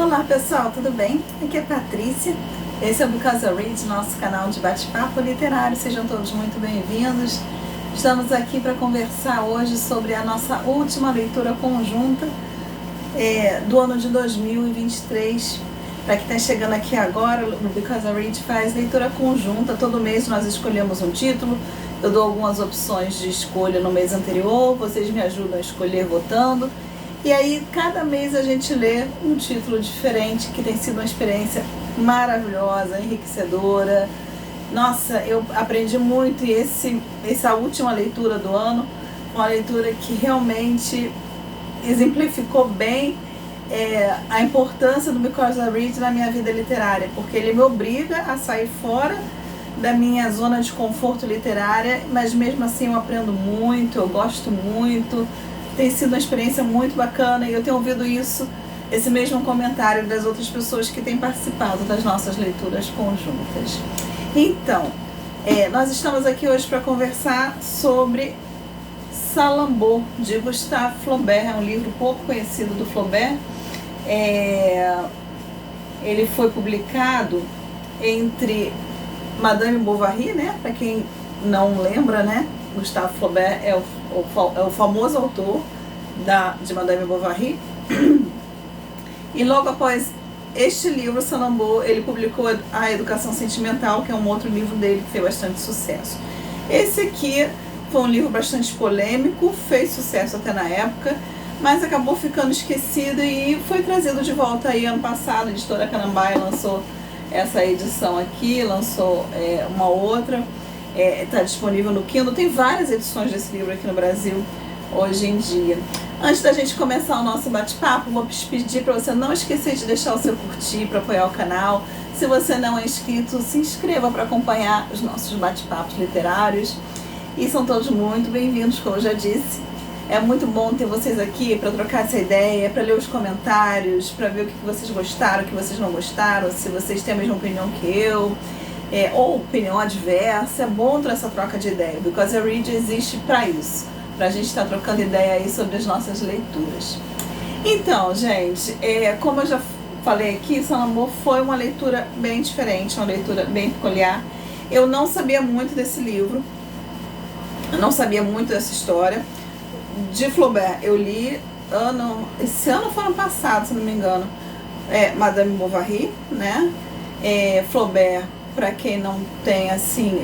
Olá pessoal, tudo bem? Aqui é a Patrícia, esse é o Because I Read, nosso canal de bate-papo literário. Sejam todos muito bem-vindos. Estamos aqui para conversar hoje sobre a nossa última leitura conjunta do ano de 2023. Para quem está chegando aqui agora, o Because I Read faz leitura conjunta. Todo mês nós escolhemos um título, eu dou algumas opções de escolha no mês anterior, vocês me ajudam a escolher votando. E aí, cada mês a gente lê um título diferente, que tem sido uma experiência maravilhosa, enriquecedora. Nossa, eu aprendi muito, e essa última leitura do ano, uma leitura que realmente exemplificou bem a importância do Because I Read na minha vida literária, porque ele me obriga a sair fora da minha zona de conforto literária, mas mesmo assim eu aprendo muito, eu gosto muito. Tem sido uma experiência muito bacana e eu tenho ouvido esse mesmo comentário das outras pessoas que têm participado das nossas leituras conjuntas. Então, nós estamos aqui hoje para conversar sobre Salambô, de Gustave Flaubert. É um livro pouco conhecido do Flaubert. Ele foi publicado entre Madame Bovary, né? Para quem não lembra, né? Gustave Flaubert é o famoso autor de Madame Bovary. E logo após este livro, Salambô, ele publicou A Educação Sentimental, que é um outro livro dele que fez bastante sucesso. Esse aqui foi um livro bastante polêmico, fez sucesso até na época, mas acabou ficando esquecido e foi trazido de volta aí ano passado. A editora Canambaia lançou essa edição aqui, lançou uma outra. Está disponível no Kindle. Tem várias edições desse livro aqui no Brasil hoje em dia. Antes da gente começar o nosso bate-papo, vou pedir para você não esquecer de deixar o seu curtir para apoiar o canal. Se você não é inscrito, se inscreva para acompanhar os nossos bate-papos literários. E são todos muito bem-vindos, como eu já disse. É muito bom ter vocês aqui para trocar essa ideia, para ler os comentários, para ver o que vocês gostaram, o que vocês não gostaram, se vocês têm a mesma opinião que eu. Ou opinião adversa. É bom ter essa troca de ideia, Because I Read existe para isso, para a gente estar trocando ideia aí sobre as nossas leituras. Então, gente, como eu já falei aqui, Salambô foi uma leitura bem diferente, uma leitura bem peculiar. Eu não sabia muito desse livro, eu não sabia muito dessa história. De Flaubert, eu li esse ano foi ano passado, se não me engano, Madame Bovary, né? Flaubert, para quem não tem assim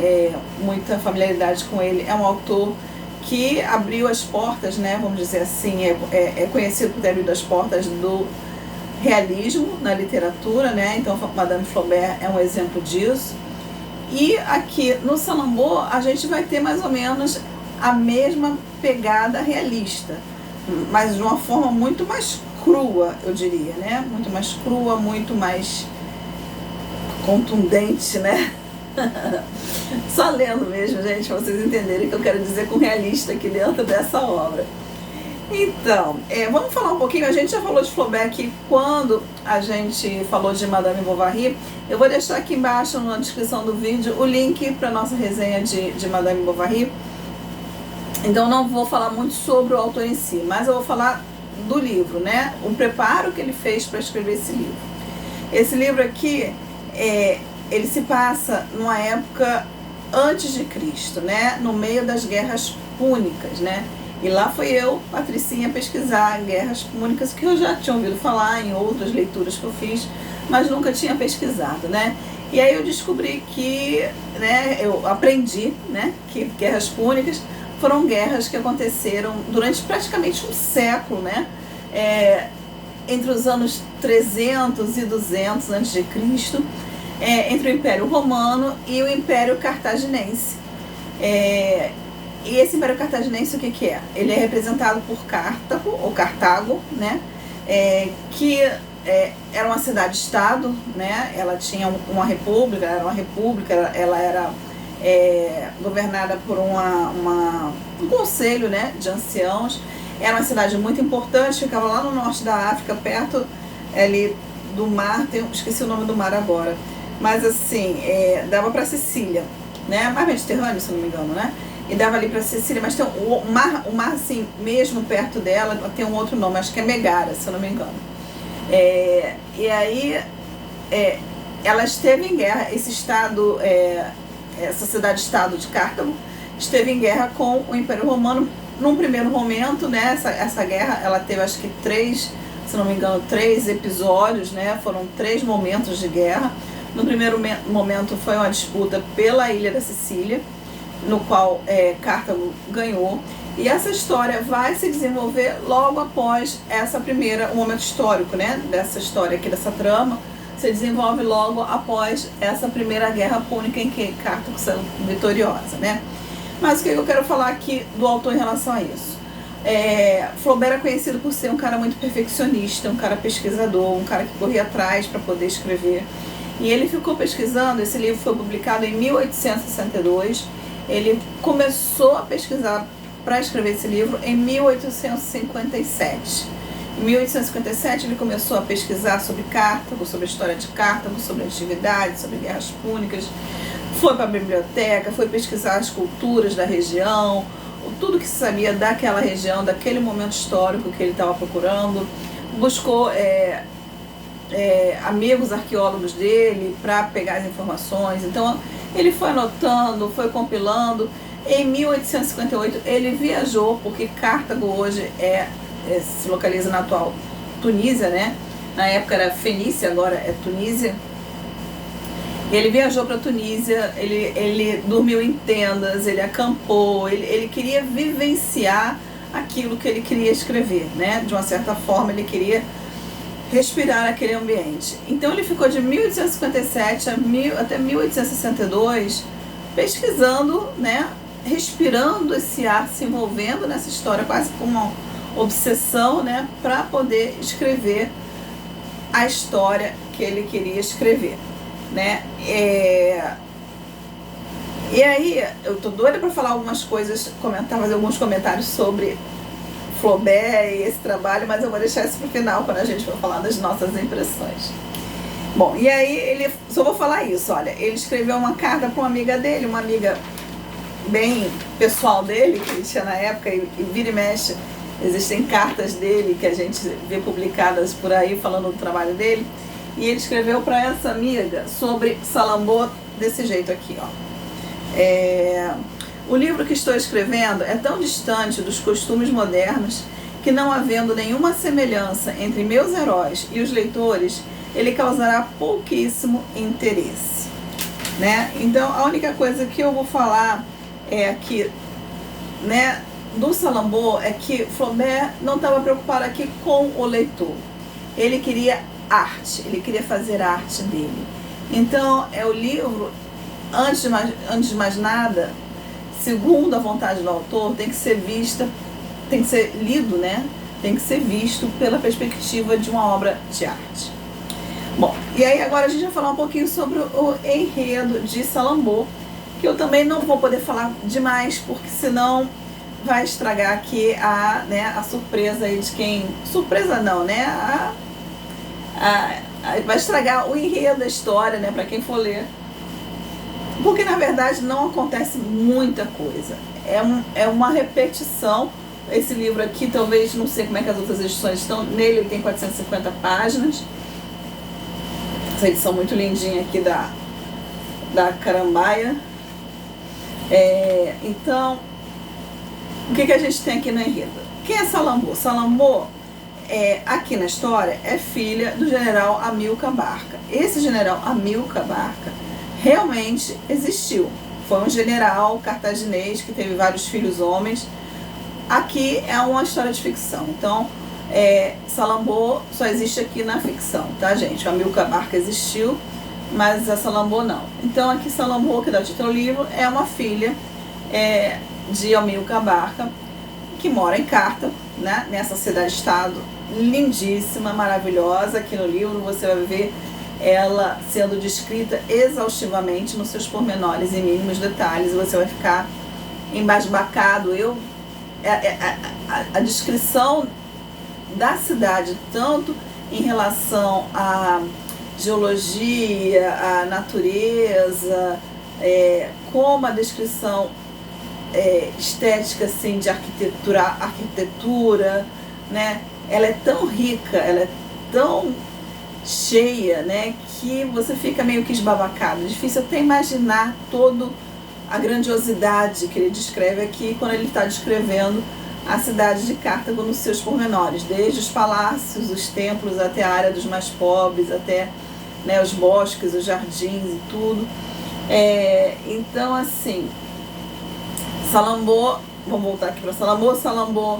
muita familiaridade com ele, é um autor que abriu as portas, né, vamos dizer assim, é conhecido por ter abrido as portas do realismo na literatura, né? Então Madame Flaubert é um exemplo disso. E aqui no Salambô a gente vai ter mais ou menos a mesma pegada realista, mas de uma forma muito mais crua, eu diria, né? Muito mais crua, muito mais contundente, né? Só lendo mesmo, gente, para vocês entenderem o que eu quero dizer com realista aqui dentro dessa obra. Então, vamos falar um pouquinho. A gente já falou de Flaubert aqui quando a gente falou de Madame Bovary. Eu vou deixar aqui embaixo na descrição do vídeo o link para nossa resenha de Madame Bovary. Então não vou falar muito sobre o autor em si, mas eu vou falar do livro, né? O preparo que ele fez para escrever esse livro. Esse livro aqui ele se passa numa época antes de Cristo, né? No meio das guerras púnicas, né? E lá fui eu, Patricinha, pesquisar guerras púnicas, que eu já tinha ouvido falar em outras leituras que eu fiz, mas nunca tinha pesquisado, né? E aí eu descobri que, né, eu aprendi, né, que guerras púnicas foram guerras que aconteceram durante praticamente um século, né? Entre os anos 300 e 200 a.C., entre o Império Romano e o Império Cartaginense. E esse Império Cartaginense, o que é? Ele é representado por Cartago, né? Que era uma cidade-estado, né? Ela tinha uma república, ela era governada por um conselho, né, de anciãos. Era uma cidade muito importante, ficava lá no norte da África, perto ali do mar, esqueci o nome do mar agora, mas assim, dava para Sicília, né, mar Mediterrâneo, se não me engano, né, e dava ali para Sicília, mas tem o mar assim, mesmo perto dela, tem um outro nome, acho que é Megara, se eu não me engano. E aí ela esteve em guerra, esse estado, essa cidade-estado de Cartago, esteve em guerra com o Império Romano. Num primeiro momento, né, essa guerra, ela teve acho que se não me engano, 3 episódios, né, foram 3 momentos de guerra. No primeiro momento foi uma disputa pela ilha da Sicília, no qual Cartago ganhou. E essa história vai se desenvolver logo após o momento histórico, né, dessa história aqui, dessa trama, se desenvolve logo após essa primeira guerra púnica em que Cartago saiu vitoriosa, né. Mas o que eu quero falar aqui do autor em relação a isso? Flaubert é conhecido por ser um cara muito perfeccionista, um cara pesquisador, um cara que corria atrás para poder escrever. E ele ficou pesquisando, esse livro foi publicado em 1862, ele começou a pesquisar para escrever esse livro em 1857. Em 1857 ele começou a pesquisar sobre Cartago, sobre a história de Cartago, sobre a antiguidade, sobre guerras púnicas. Foi para a biblioteca, foi pesquisar as culturas da região, tudo que se sabia daquela região, daquele momento histórico que ele estava procurando. Buscou amigos arqueólogos dele para pegar as informações. Então ele foi anotando, foi compilando. Em 1858 ele viajou, porque Cartago hoje se localiza na atual Tunísia, né? Na época era Fenícia, agora é Tunísia. Ele viajou para a Tunísia, ele dormiu em tendas, ele acampou, ele queria vivenciar aquilo que ele queria escrever, né? De uma certa forma ele queria respirar aquele ambiente. Então ele ficou de 1857 até 1862 pesquisando, né? Respirando esse ar, se envolvendo nessa história quase como uma obsessão, né? Para poder escrever a história que ele queria escrever, né? E aí eu tô doida para falar algumas coisas, fazer alguns comentários sobre Flaubert e esse trabalho, mas eu vou deixar isso pro final, quando a gente for falar das nossas impressões. Bom, e aí só vou falar isso, olha, ele escreveu uma carta para uma amiga dele, uma amiga bem pessoal dele, que ele tinha na época, e vira e mexe, existem cartas dele que a gente vê publicadas por aí falando do trabalho dele. E ele escreveu para essa amiga sobre Salambô desse jeito aqui, ó. O livro que estou escrevendo é tão distante dos costumes modernos que, não havendo nenhuma semelhança entre meus heróis e os leitores, ele causará pouquíssimo interesse, né? Então a única coisa que eu vou falar aqui, né, do Salambô é que Flaubert não estava preocupado aqui com o leitor. Ele queria arte, ele queria fazer a arte dele. Então o livro, antes de mais nada, segundo a vontade do autor, tem que ser lido, né? Tem que ser visto pela perspectiva de uma obra de arte. Bom, e aí agora a gente vai falar um pouquinho sobre o enredo de Salambô, que eu também não vou poder falar demais, porque senão vai estragar aqui a surpresa aí de quem... Surpresa não, né? Vai estragar o enredo da história, né, para quem for ler. Porque na verdade não acontece muita coisa. É uma repetição. Esse livro aqui, talvez, não sei como é que as outras edições estão. Nele ele tem 450 páginas. Essa edição muito lindinha aqui da Carambaia. Então, o que a gente tem aqui no enredo? Quem é Salambô? Salambô, aqui na história, é filha do general Amilcar Barca. Esse general Amilcar Barca realmente existiu. Foi um general cartaginês que teve vários filhos homens. Aqui é uma história de ficção. Então, Salambô só existe aqui na ficção, tá, gente? O Amilcar Barca existiu, mas a Salambô não. Então, aqui Salambô, que dá o título ao livro, é uma filha de Amilcar Barca, que mora em Cartago, né? Nessa cidade-estado lindíssima, maravilhosa. Aqui no livro você vai ver ela sendo descrita exaustivamente nos seus pormenores e mínimos detalhes, e você vai ficar embasbacado. A descrição da cidade, tanto em relação à geologia, à natureza, como a descrição estética, assim, de arquitetura, né? Ela é tão rica, ela é tão cheia, né, que você fica meio que esbabacado. É difícil até imaginar toda a grandiosidade que ele descreve aqui quando ele está descrevendo a cidade de Cartago nos seus pormenores, desde os palácios, os templos, até a área dos mais pobres, até, né, os bosques, os jardins e tudo. Então, assim, Salambô, vamos voltar aqui para Salambô. Salambô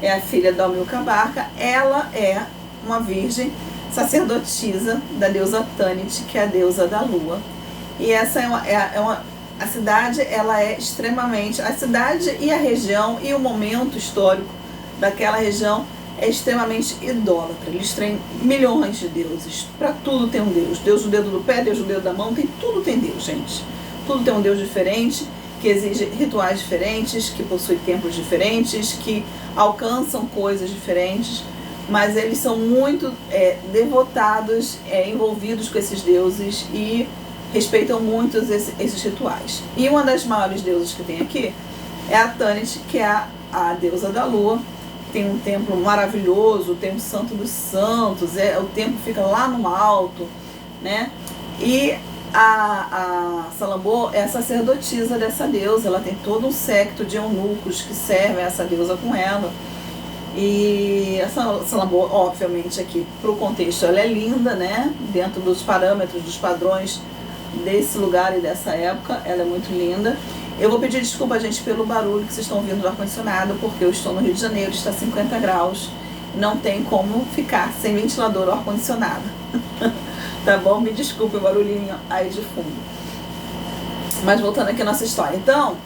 é a filha da Amilcar Barca. Ela é uma virgem sacerdotisa da deusa Tanit, que é a deusa da lua. E essa a cidade, ela é extremamente, a cidade e a região e o momento histórico daquela região é extremamente idólatra. Eles têm milhões de deuses, para tudo tem um deus. Deus do dedo do pé, Deus do dedo da mão, tudo tem deus, gente. Tudo tem um deus diferente, que exige rituais diferentes, que possui templos diferentes, que alcançam coisas diferentes, mas eles são muito devotados, envolvidos com esses deuses e respeitam muito esses rituais. E uma das maiores deusas que tem aqui é a Tanit, que é a deusa da lua. Tem um templo maravilhoso, tem um santo dos santos, o templo fica lá no alto, né? E a Salambô é a sacerdotisa dessa deusa. Ela tem todo um séquito de eunucos que servem essa deusa com ela. E a Salambô, obviamente, aqui para o contexto, ela é linda, né? Dentro dos parâmetros, dos padrões desse lugar e dessa época, ela é muito linda. Eu vou pedir desculpa, gente, pelo barulho que vocês estão ouvindo do ar-condicionado, porque eu estou no Rio de Janeiro, está 50 graus, não tem como ficar sem ventilador ou ar-condicionado. Tá bom? Me desculpe o barulhinho aí de fundo. Mas voltando aqui à nossa história. Então,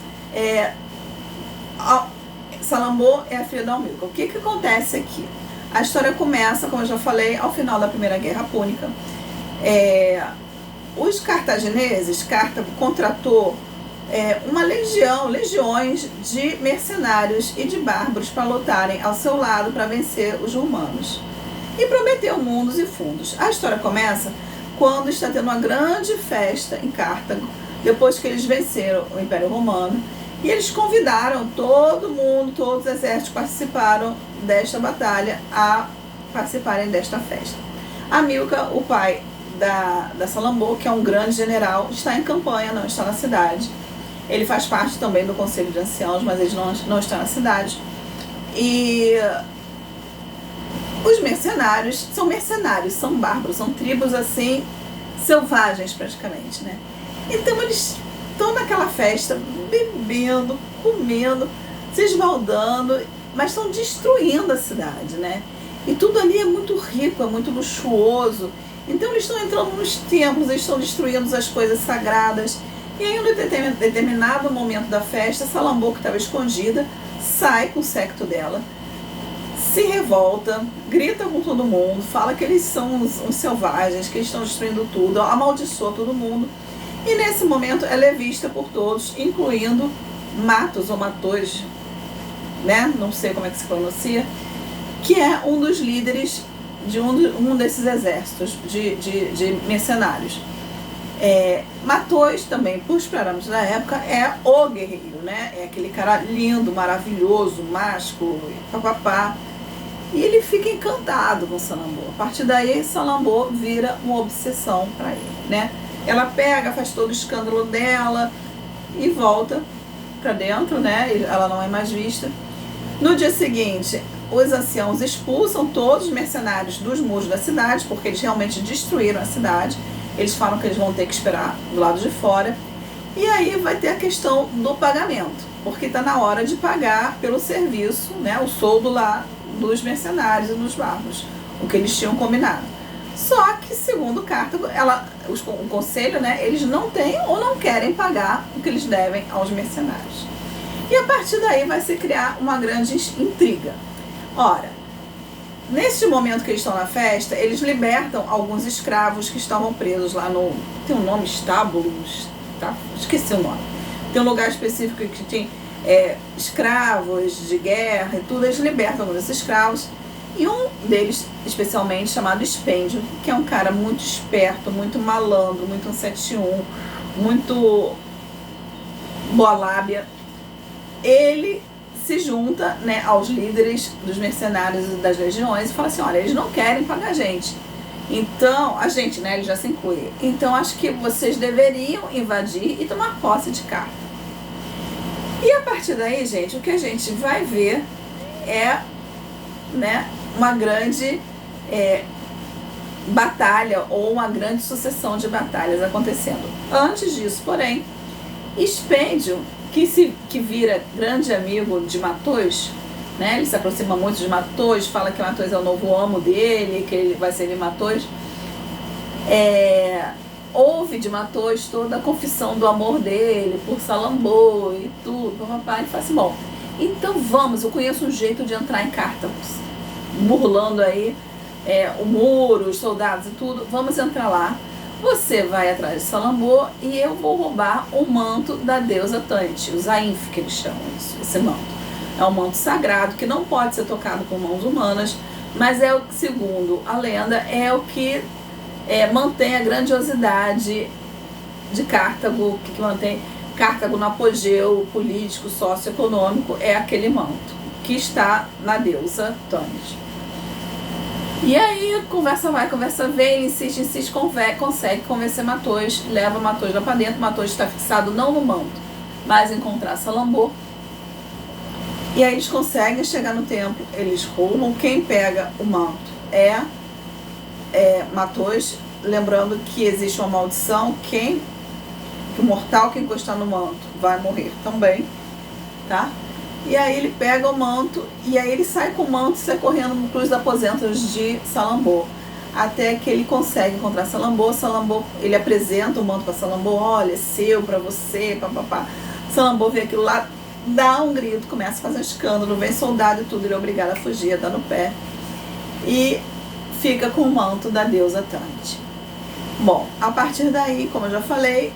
Salambô é a filha da Amilcar. O que acontece aqui? A história começa, como eu já falei, ao final da Primeira Guerra Púnica. Os cartagineses, Cartago contratou legiões de mercenários e de bárbaros para lutarem ao seu lado para vencer os romanos. E prometeu mundos e fundos. A história começa quando está tendo uma grande festa em Cartago, depois que eles venceram o Império Romano. E eles convidaram todo mundo, todos os exércitos que participaram desta batalha a participarem desta festa. Amilcar, o pai da Salambô, que é um grande general, está em campanha, não está na cidade. Ele faz parte também do Conselho de Anciãos, mas ele não está na cidade. E os mercenários, são bárbaros, são tribos assim, selvagens praticamente, né? Então eles estão naquela festa, bebendo, comendo, se esbaldando, mas estão destruindo a cidade, né? E tudo ali é muito rico, é muito luxuoso. Então eles estão entrando nos templos, eles estão destruindo as coisas sagradas. E aí, em um determinado momento da festa, Salambô, que estava escondida, sai com o séquito dela, se revolta, grita com todo mundo, fala que eles são uns selvagens, que eles estão destruindo tudo, amaldiçoa todo mundo. E nesse momento ela é vista por todos, incluindo Matos ou Matos, né? Não sei como é que se pronuncia, que é um dos líderes de um desses exércitos de mercenários. Matos também, por os parâmetros da época, é o guerreiro, né? É aquele cara lindo, maravilhoso, mágico, papapá. E ele fica encantado com Salambô. A partir daí, Salambô vira uma obsessão para ele, né? Ela pega, faz todo o escândalo dela e volta para dentro, né? Ela não é mais vista. No dia seguinte, os anciãos expulsam todos os mercenários dos muros da cidade, porque eles realmente destruíram a cidade. Eles falam que eles vão ter que esperar do lado de fora. E aí vai ter a questão do pagamento, porque está na hora de pagar pelo serviço, né? O soldo lá dos mercenários e dos bárbaros, o que eles tinham combinado. Só que, segundo Cartago, o conselho, né, eles não têm ou não querem pagar o que eles devem aos mercenários. E a partir daí vai se criar uma grande intriga. Ora, neste momento que eles estão na festa, eles libertam alguns escravos que estavam presos lá no... Tem um nome, estábulos, tá? Esqueci o nome. Tem um lugar específico que tem escravos de guerra e tudo. Eles libertam alguns desses escravos. E um deles, especialmente, chamado Expêndio, que é um cara muito esperto, muito malandro, muito 171, muito boa lábia. Ele se junta, né, aos líderes dos mercenários e das legiões e fala assim, olha, eles não querem pagar a gente. Então, a gente, né, ele já se inclui. Então, acho que vocês deveriam invadir e tomar posse de Carta. E a partir daí, gente, o que a gente vai ver é, né, uma grande batalha ou uma grande sucessão de batalhas acontecendo. Antes disso, porém, Expédio, que vira grande amigo de Matheus, né? Ele se aproxima muito de Matheus, fala que Matheus é o novo amo dele, que ele vai servir Matheus. Ouve de Matheus toda a confissão do amor dele por Salambô e tudo. O papai fala assim, bom, então vamos, eu conheço um jeito de entrar em Cartago, burlando aí o muro, os soldados e tudo, vamos entrar lá. Você vai atrás de Salambô e eu vou roubar o manto da deusa Tante, o Zainf, que eles chamam isso, esse manto. É um manto sagrado que não pode ser tocado por mãos humanas, mas é o que, segundo a lenda, é o que mantém a grandiosidade de Cartago, que mantém Cartago no apogeu político, socioeconômico, é aquele manto que está na deusa Tante. E aí, conversa vai, conversa vem, ele insiste, consegue convencer Matheus, leva Matheus lá pra dentro. Matheus está fixado não no manto, mas em encontrar Salambô. E aí eles conseguem chegar no templo, eles roubam. Quem pega o manto é Matheus, lembrando que existe uma maldição, que o mortal que encostar no manto vai morrer também, tá? E aí ele pega o manto, e aí ele sai com o manto e sai correndo no cruz dos aposentos de Salambô, até que ele consegue encontrar Salambô. Salambô, ele apresenta o manto para Salambô, olha, é seu, para você, papapá. Salambô vê aquilo lá, dá um grito, começa a fazer um escândalo, vem soldado e tudo, ele é obrigado a fugir, a dar no pé, e fica com o manto da deusa Tante. Bom, a partir daí, como eu já falei,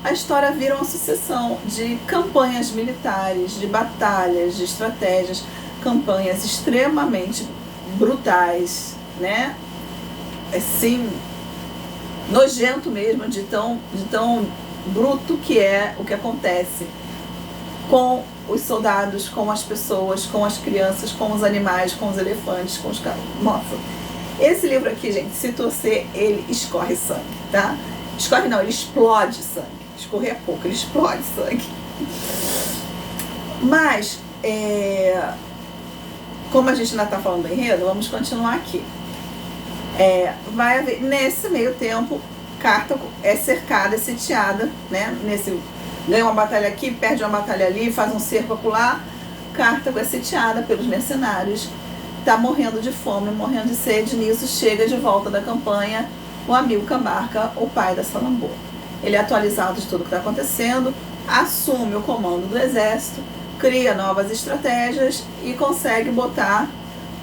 a história vira uma sucessão de campanhas militares, de batalhas, de estratégias, campanhas extremamente brutais, né? Assim, nojento mesmo, de tão bruto que é o que acontece com os soldados, com as pessoas, com as crianças, com os animais, com os elefantes, com os carros. Nossa, esse livro aqui, gente, se torcer, ele escorre sangue, tá? Escorre não, ele explode sangue. Escorrer é pouco, ele explode sangue. Mas, como a gente ainda está falando do enredo, vamos continuar aqui. Vai haver, nesse meio tempo, Cartago é cercada, é sitiada, né? Ganha uma batalha aqui, perde uma batalha ali, faz um cerco acolá. Cartago é sitiada pelos mercenários, está morrendo de fome, morrendo de sede. Nisso chega de volta da campanha o Hamilcar Barca, o pai da Salambô. Ele é atualizado de tudo que está acontecendo, assume o comando do exército, cria novas estratégias e consegue botar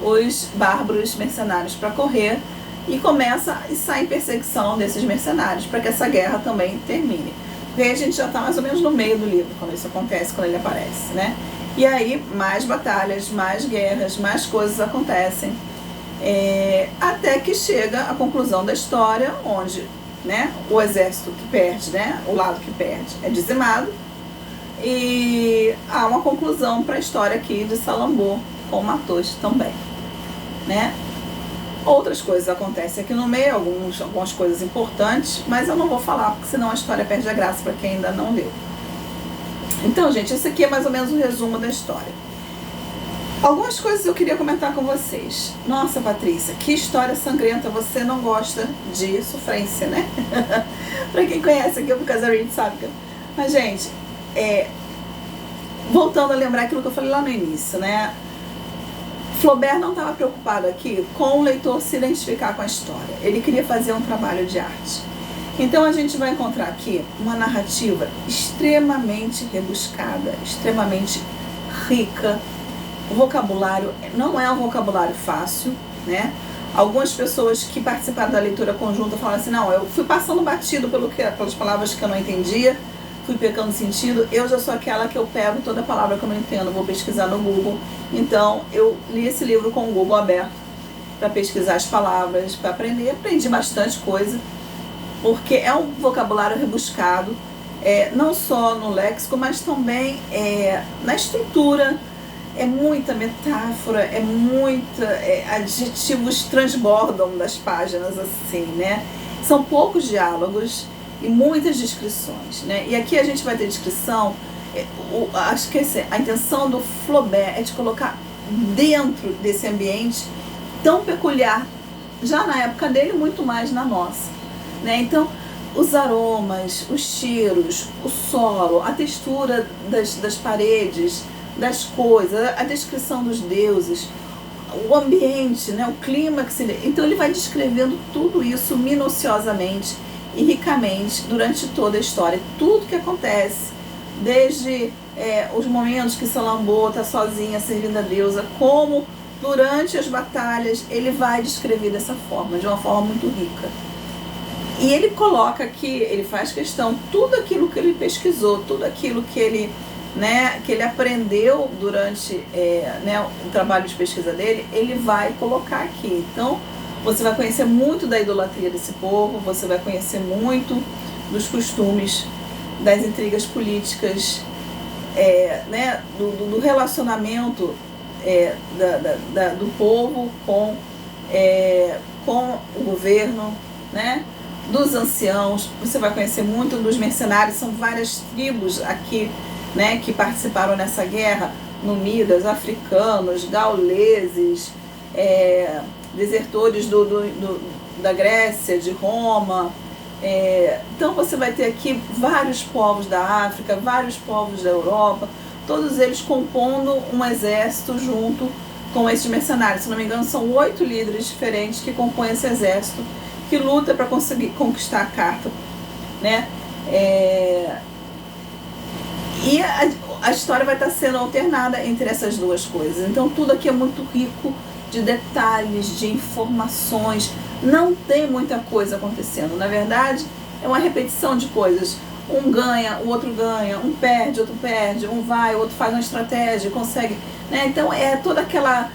os bárbaros mercenários para correr e começa a sair em perseguição desses mercenários para que essa guerra também termine. Porque aí a gente já está mais ou menos no meio do livro quando isso acontece, quando ele aparece, né? E aí mais batalhas, mais guerras, mais coisas acontecem, até que chega a conclusão da história, onde, né, o exército que perde, né, o lado que perde é dizimado, e há uma conclusão para a história aqui de Salambô com Matheus também, né? Outras coisas acontecem aqui no meio, algumas coisas importantes, mas eu não vou falar, porque senão a história perde a graça para quem ainda não leu. Então, gente, esse aqui é mais ou menos o resumo da história. Algumas coisas eu queria comentar com vocês. Nossa, Patrícia, que história sangrenta, você não gosta de sofrência, né? Pra quem conhece aqui o Because I Read sabe que... Mas, gente, voltando a lembrar aquilo que eu falei lá no início, né? Flaubert não estava preocupado aqui com o leitor se identificar com a história. Ele queria fazer um trabalho de arte. Então a gente vai encontrar aqui uma narrativa extremamente rebuscada, extremamente rica. O vocabulário não é um vocabulário fácil, né? Algumas pessoas que participaram da leitura conjunta falaram assim, não, eu fui passando batido pelas palavras que eu não entendia, fui pecando sentido. Eu já sou aquela que eu pego toda palavra que eu não entendo, vou pesquisar no Google. Então eu li esse livro com o Google aberto para pesquisar as palavras, para aprender. Aprendi bastante coisa, porque é um vocabulário rebuscado, não só no léxico, mas também na estrutura, é muita metáfora, adjetivos transbordam das páginas assim, né? São poucos diálogos e muitas descrições, né? E aqui a gente vai ter descrição, acho que a intenção do Flaubert é de colocar dentro desse ambiente tão peculiar, já na época dele, muito mais na nossa, né? Então, os aromas, os cheiros, o solo, a textura das paredes, das coisas, a descrição dos deuses, o ambiente, né? O clima que se... Então ele vai descrevendo tudo isso minuciosamente e ricamente durante toda a história. Tudo que acontece, desde os momentos que Salammbô está sozinha servindo a deusa, como durante as batalhas, ele vai descrever dessa forma, de uma forma muito rica. E ele coloca aqui, ele faz questão, tudo aquilo que ele pesquisou, tudo aquilo que ele, né, que ele aprendeu durante o trabalho de pesquisa dele, ele vai colocar aqui. Então, você vai conhecer muito da idolatria desse povo, você vai conhecer muito dos costumes, das intrigas políticas, né, do relacionamento do povo com o governo, né, dos anciãos. Você vai conhecer muito dos mercenários, são várias tribos aqui, né, que participaram nessa guerra, númidas, africanos, gauleses, desertores da Grécia, de Roma. Então você vai ter aqui vários povos da África, vários povos da Europa, todos eles compondo um exército junto com esses mercenários. Se não me engano, são 8 líderes diferentes que compõem esse exército, que luta para conseguir conquistar a carta, né? E a história vai estar sendo alternada entre essas duas coisas. Então tudo aqui é muito rico de detalhes, de informações. Não tem muita coisa acontecendo. Na verdade, é uma repetição de coisas. Um ganha, o outro ganha, um perde, um vai, o outro faz uma estratégia, consegue, né? Então toda aquela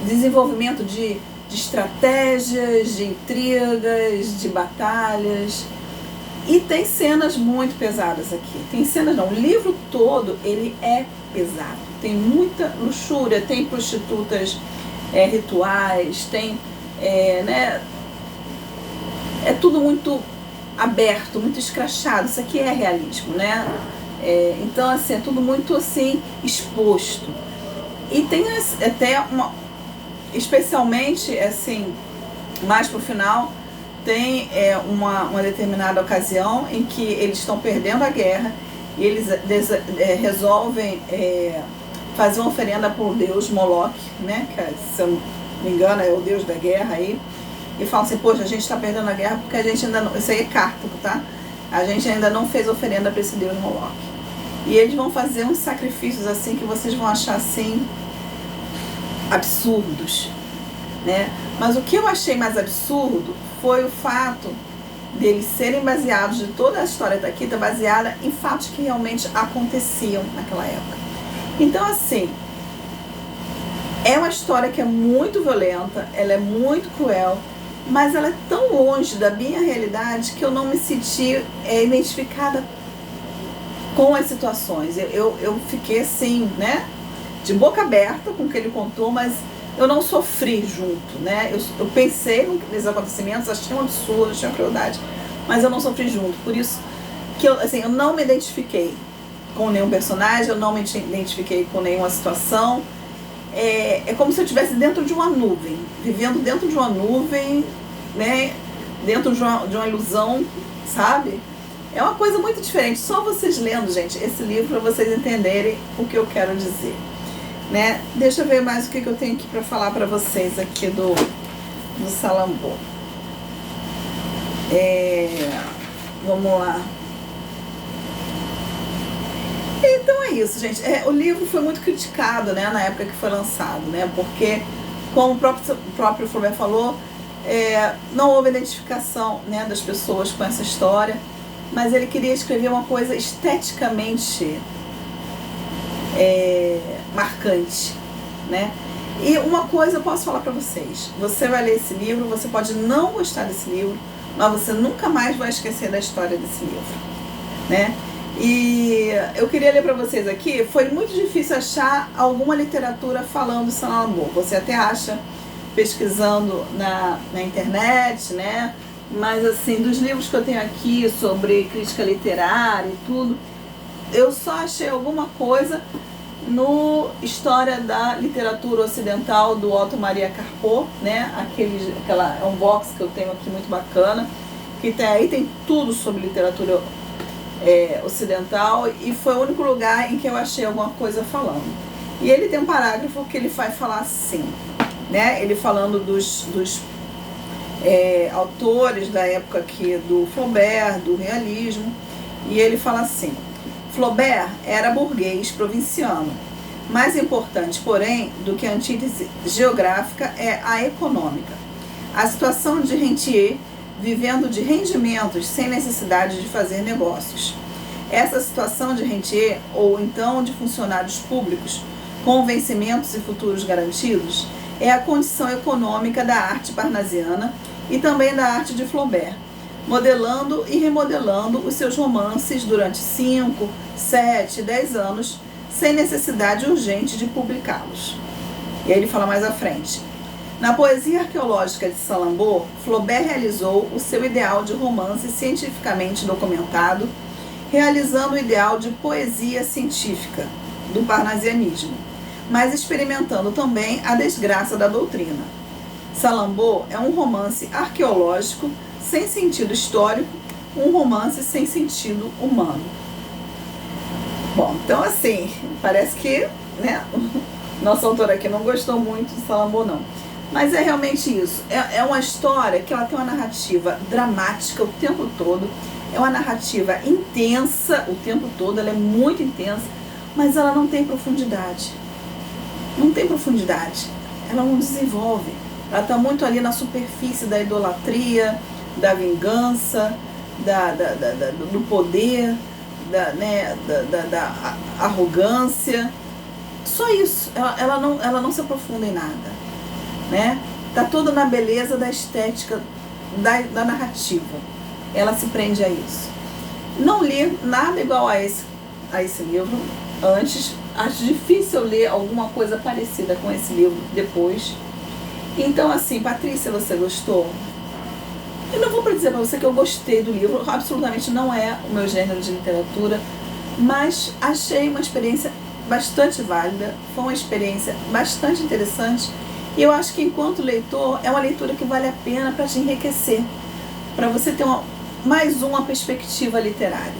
desenvolvimento de estratégias, de intrigas, de batalhas. E tem cenas muito pesadas aqui. Tem cenas não, o livro todo ele é pesado. Tem muita luxúria, tem prostitutas rituais, tem é tudo muito aberto, muito escrachado. Isso aqui é realismo, né? Então assim, é tudo muito assim exposto. E tem até especialmente assim, mais pro final, tem uma determinada ocasião em que eles estão perdendo a guerra e eles resolvem fazer uma oferenda para o deus Moloch, né? Que, se eu não me engano, é o deus da guerra aí. E falam assim, poxa, a gente está perdendo a guerra porque a gente ainda não... Isso aí é Cártago, tá? A gente ainda não fez oferenda para esse deus Moloch. E eles vão fazer uns sacrifícios assim que vocês vão achar assim absurdos, né? Mas o que eu achei mais absurdo foi o fato deles serem baseados, de toda a história daqui está baseada em fatos que realmente aconteciam naquela época. Então assim, é uma história que é muito violenta, ela é muito cruel, mas ela é tão longe da minha realidade que eu não me senti identificada com as situações. Eu fiquei assim, né, de boca aberta com o que ele contou, mas eu não sofri junto, né? Eu pensei nesses acontecimentos, achei um absurdo, achei uma crueldade, mas eu não sofri junto. Por isso que eu não me identifiquei com nenhum personagem, eu não me identifiquei com nenhuma situação. É como se eu estivesse dentro de uma nuvem, vivendo dentro de uma nuvem, né? Dentro de uma ilusão, sabe? É uma coisa muito diferente. Só vocês lendo, gente, esse livro para vocês entenderem o que eu quero dizer, né? Deixa eu ver mais o que eu tenho aqui para falar para vocês aqui do Salammbô. Vamos lá. Então é isso, gente. O livro foi muito criticado, né, na época que foi lançado, né? Porque, como o próprio Flaubert falou, não houve identificação, né, das pessoas com essa história, mas ele queria escrever uma coisa esteticamente marcante, né? E uma coisa eu posso falar para vocês: você vai ler esse livro, você pode não gostar desse livro, mas você nunca mais vai esquecer da história desse livro, né? E eu queria ler para vocês aqui. Foi muito difícil achar alguma literatura falando Salammbô. Você até acha pesquisando na internet, né? Mas assim, dos livros que eu tenho aqui sobre crítica literária e tudo, eu só achei alguma coisa no História da Literatura Ocidental do Otto Maria Carpo, né? É um box que eu tenho aqui muito bacana, que tem tudo sobre literatura ocidental, e foi o único lugar em que eu achei alguma coisa falando. E ele tem um parágrafo que ele vai falar assim, né? Ele falando dos autores da época aqui do Flaubert, do realismo, e ele fala assim: Flaubert era burguês provinciano. Mais importante, porém, do que a antítese geográfica é a econômica. A situação de rentier, vivendo de rendimentos sem necessidade de fazer negócios. Essa situação de rentier, ou então de funcionários públicos, com vencimentos e futuros garantidos, é a condição econômica da arte parnasiana e também da arte de Flaubert, modelando e remodelando os seus romances durante 5, 7, 10 anos, sem necessidade urgente de publicá-los. E aí ele fala mais à frente: na poesia arqueológica de Salammbô, Flaubert realizou o seu ideal de romance cientificamente documentado, realizando o ideal de poesia científica do parnasianismo, mas experimentando também a desgraça da doutrina. Salammbô é um romance arqueológico sem sentido histórico, um romance sem sentido humano. Bom, então assim, parece que, né, nosso autor aqui não gostou muito de Salammbô, não. Mas é realmente isso. É uma história que ela tem uma narrativa dramática o tempo todo, é uma narrativa intensa o tempo todo, ela é muito intensa, mas ela não tem profundidade. Não tem profundidade. Ela não desenvolve. Ela está muito ali na superfície da idolatria, da vingança, do poder, da arrogância. Só isso. Ela não se aprofunda em nada, né? Tá toda na beleza da estética da narrativa. Ela se prende a isso. Não li nada igual a esse livro antes. Acho difícil ler alguma coisa parecida com esse livro depois. Então, assim, Patrícia, você gostou? Eu não vou dizer para você que eu gostei do livro, absolutamente não é o meu gênero de literatura, mas achei uma experiência bastante válida, foi uma experiência bastante interessante, e eu acho que enquanto leitor é uma leitura que vale a pena para te enriquecer, para você ter mais uma perspectiva literária,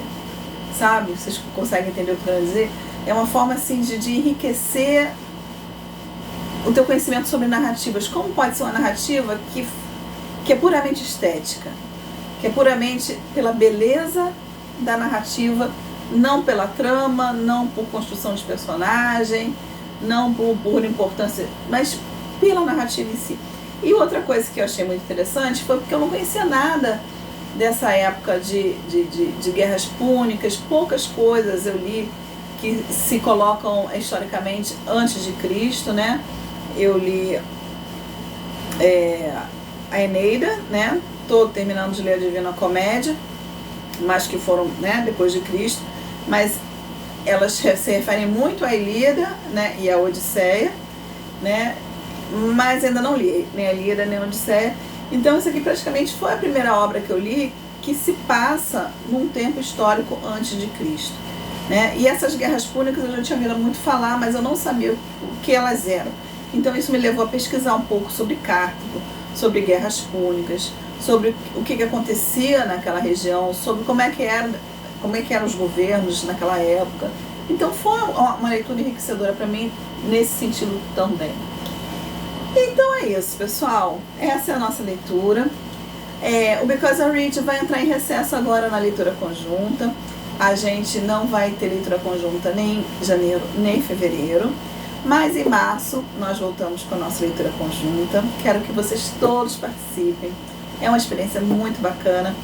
sabe? Vocês conseguem entender o que eu quero dizer? É uma forma assim de enriquecer o teu conhecimento sobre narrativas. Como pode ser uma narrativa que é puramente estética, que é puramente pela beleza da narrativa, não pela trama, não por construção de personagem, não por importância, mas pela narrativa em si. E outra coisa que eu achei muito interessante foi porque eu não conhecia nada dessa época de guerras púnicas, poucas coisas eu li que se colocam historicamente antes de Cristo, né? Eu li a Eneida, né? Estou terminando de ler a Divina Comédia, mas que foram, né, depois de Cristo, mas elas se referem muito à Ilíada, né, e à Odisseia, né? Mas ainda não li nem a Ilíada nem a Odisseia. Então isso aqui praticamente foi a primeira obra que eu li que se passa num tempo histórico antes de Cristo, né? E essas guerras púnicas eu já tinha ouvido muito falar, mas eu não sabia o que elas eram. Então isso me levou a pesquisar um pouco sobre Cartago, sobre guerras púnicas, sobre o que acontecia naquela região, sobre como é que eram os governos naquela época. Então foi uma leitura enriquecedora para mim nesse sentido também. Então é isso, pessoal. Essa é a nossa leitura. O Because I Read vai entrar em recesso agora na leitura conjunta. A gente não vai ter leitura conjunta nem em janeiro, nem em fevereiro. Mas em março nós voltamos com a nossa leitura conjunta. Quero que vocês todos participem. É uma experiência muito bacana.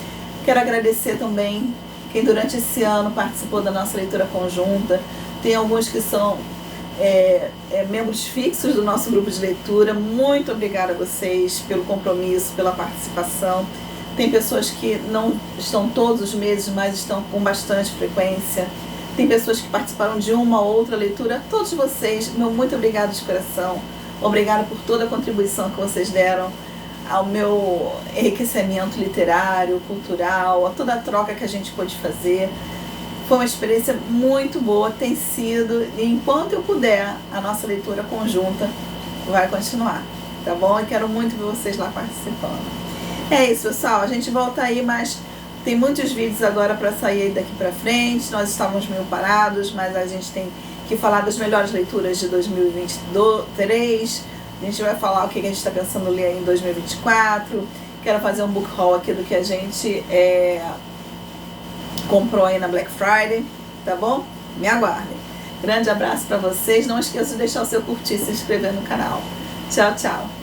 Quero agradecer também quem durante esse ano participou da nossa leitura conjunta. Tem alguns que são membros fixos do nosso grupo de leitura. Muito obrigada a vocês pelo compromisso, pela participação. Tem pessoas que não estão todos os meses, mas estão com bastante frequência. Tem pessoas que participaram de uma ou outra leitura. Todos vocês, meu muito obrigado de coração. Obrigada por toda a contribuição que vocês deram ao meu enriquecimento literário, cultural, a toda a troca que a gente pôde fazer. Foi uma experiência muito boa, tem sido, e enquanto eu puder, a nossa leitura conjunta vai continuar, tá bom? Eu quero muito ver vocês lá participando. É isso, pessoal, a gente volta aí, mas tem muitos vídeos agora para sair daqui para frente. Nós estávamos meio parados, mas a gente tem que falar das melhores leituras de 2023. A gente vai falar o que a gente está pensando ler em 2024. Quero fazer um book haul aqui do que a gente comprou aí na Black Friday, tá bom? Me aguardem. Grande abraço para vocês. Não esqueça de deixar o seu curtir e se inscrever no canal. Tchau, tchau.